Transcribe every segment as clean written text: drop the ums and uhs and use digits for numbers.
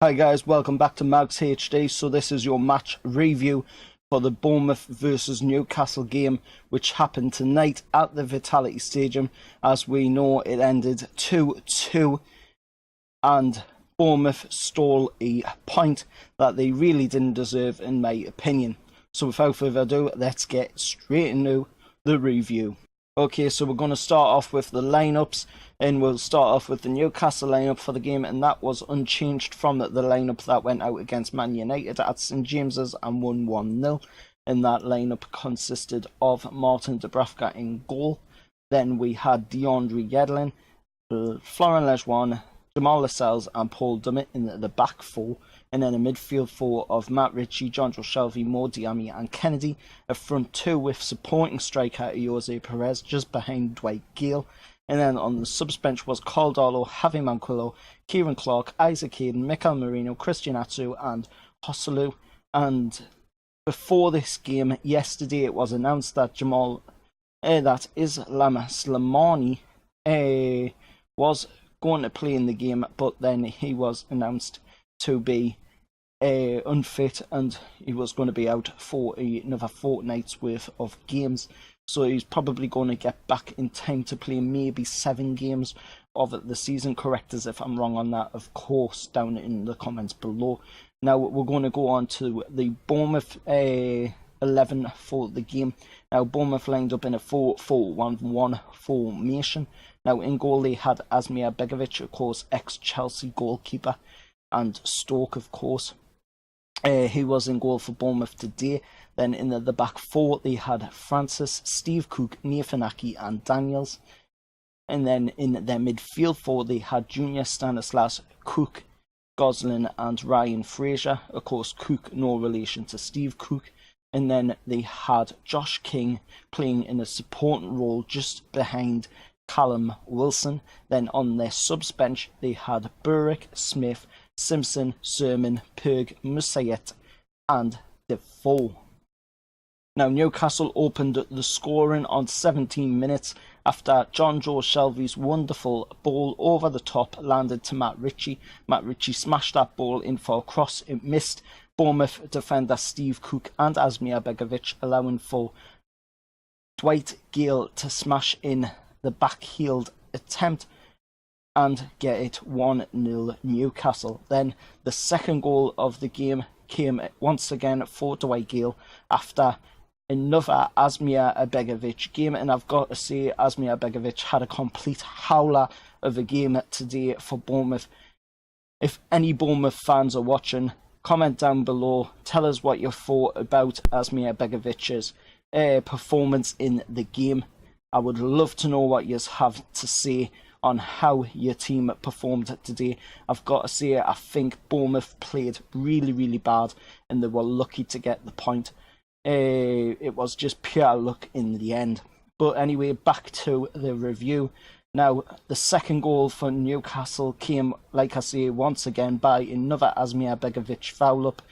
Hi guys, welcome back to Mags HD. So this is your match review for the Bournemouth versus Newcastle game, which happened tonight at the Vitality Stadium. As we know, it ended 2-2 and Bournemouth stole a point that they really didn't deserve in my opinion. So without further ado, let's get straight into the review. Okay, so we're going to start off with the lineups, and we'll start off with the Newcastle lineup for the game, and that was unchanged from the lineup that went out against Man United at St James's and won 1-0. And that lineup consisted of Martin Dubravka in goal. Then we had DeAndre Yedlin, Florent Lejeune, Jamal Lascelles and Paul Dummett in the back four, and then a midfield four of Matt Ritchie, Jonjo Shelvey, Mo Diame and Kennedy, a front two with supporting striker Jose Perez just behind Dwight Gale, and then on the subs bench was Caldolo, Javi Manquillo, Kieran Clark, Isaac Hayden, Mikel Merino, Christian Atsu and Joselu. And before this game yesterday, it was announced that Islam Slimani was going to play in the game, but then he was announced to be unfit and he was going to be out for another fortnight's worth of games. So he's probably going to get back in time to play maybe 7 games of the season. Correct us if I'm wrong on that, of course, down in the comments below. Now we're going to go on to the Bournemouth 11 for the game. Now Bournemouth lined up in a 4-4-1-1 formation. Now in goal they had Asmir Begovic, of course, ex-Chelsea goalkeeper, and Stoke, of course. He was in goal for Bournemouth today. Then in the back four they had Francis, Steve Cook, Nathan Aki and Daniels. And then in their midfield four they had Junior Stanislas, Cook, Goslin and Ryan Fraser. Of course, Cook no relation to Steve Cook. And then they had Josh King playing in a supporting role just behind Callum Wilson. Then on their subs bench they had Burrick, Smith, Simpson, Sermon, Purg, Musayet and Defoe. Now Newcastle opened the scoring on 17 minutes after Jonjo Shelvey's wonderful ball over the top landed to Matt Ritchie. Matt Ritchie smashed that ball in for a cross. It missed Bournemouth defender Steve Cook and Asmir Begovic, allowing for Dwight Gale to smash in the back-heeled attempt and get it 1-0 Newcastle. Then the second goal of the game came once again for Dwight Gale after another Asmir Begovic game, and I've got to say Asmir Begovic had a complete howler of a game today for Bournemouth. If any Bournemouth fans are watching, comment down below, tell us what you thought about Asmir Begovic's performance in the game. I would love to know what you have to say on how your team performed today. I've got to say, I think Bournemouth played really bad and they were lucky to get the point. It was just pure luck in the end. But anyway, back to the review. Now, the second goal for Newcastle came, like I say, once again by another Asmir Begovic foul up.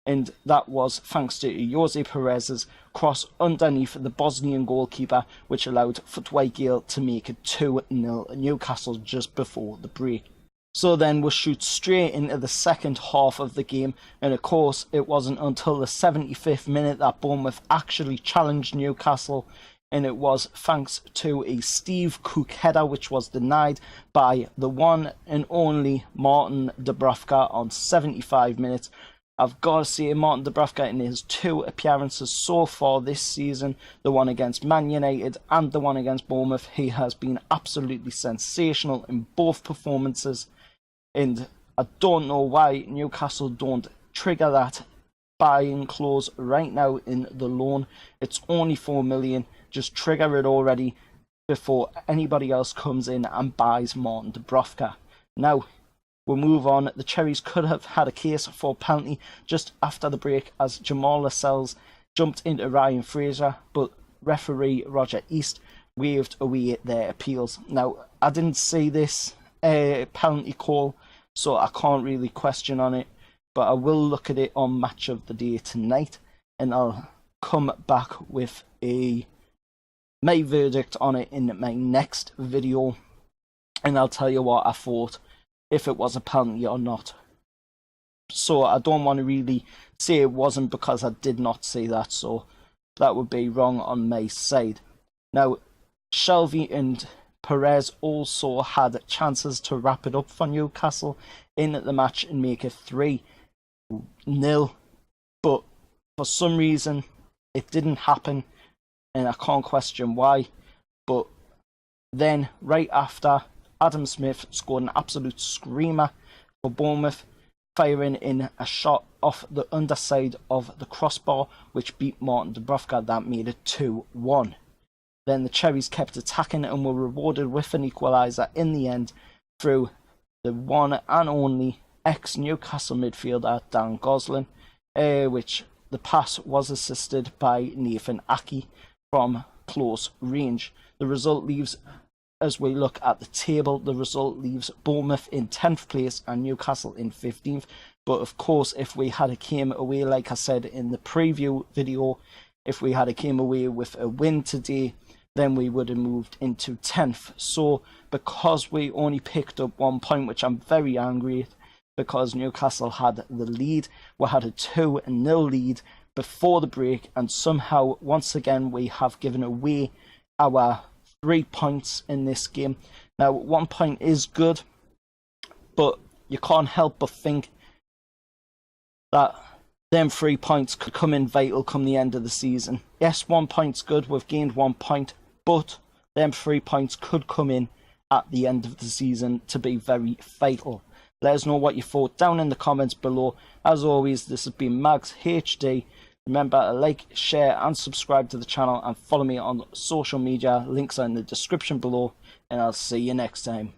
And that was thanks to Jose Perez's cross underneath the Bosnian goalkeeper, which allowed for Dwight Gale to make it 2-0 Newcastle just before the break. So then we'll shoot straight into the second half of the game, and of course it wasn't until the 75th minute that Bournemouth actually challenged Newcastle, and it was thanks to a Steve Cook header which was denied by the one and only Martin Dubravka on 75 minutes. I've got to say, Martin Dubravka in his 2 appearances so far this season, the one against Man United and the one against Bournemouth, he has been absolutely sensational in both performances. And I don't know why Newcastle don't trigger that buying clause right now in the loan. It's only 4 million. Just trigger it already before anybody else comes in and buys Martin Dubravka. Now, we'll move on. The Cherries could have had a case for penalty just after the break as Jamal Lascelles jumped into Ryan Fraser, but referee Roger East waved away their appeals. Now, I didn't see this penalty call, so I can't really question on it, but I will look at it on Match of the Day tonight, and I'll come back with my verdict on it in my next video, and I'll tell you what I thought, if it was a penalty or not. So I don't want to really say it wasn't because I did not see that. So that would be wrong on my side. Now, Shelvey and Perez also had chances to wrap it up for Newcastle in the match and make it 3-0. But for some reason, it didn't happen, and I can't question why. But then, right after, Adam Smith scored an absolute screamer for Bournemouth, firing in a shot off the underside of the crossbar, which beat Martin Dubravka. That made it 2-1. Then the Cherries kept attacking and were rewarded with an equaliser in the end through the one and only ex-Newcastle midfielder Dan Gosling, which the pass was assisted by Nathan Aki from close range. The result leaves, as we look at the table, the result leaves Bournemouth in 10th place and Newcastle in 15th. But of course, if we had came away, like I said in the preview video, if we had came away with a win today, then we would have moved into 10th. So because we only picked up 1 point, which I'm very angry at, because Newcastle had the lead, we had a 2-0 lead before the break, and somehow once again we have given away our 3 points in this game. Now 1 point is good, but you can't help but think that them 3 points could come in vital come the end of the season. Yes, 1 point's good, we've gained 1 point, but them 3 points could come in at the end of the season to be very vital. Let us know what you thought down in the comments below. As always, this has been Mags HD. Remember to like, share and subscribe to the channel, and follow me on social media. Links are in the description below, and I'll see you next time.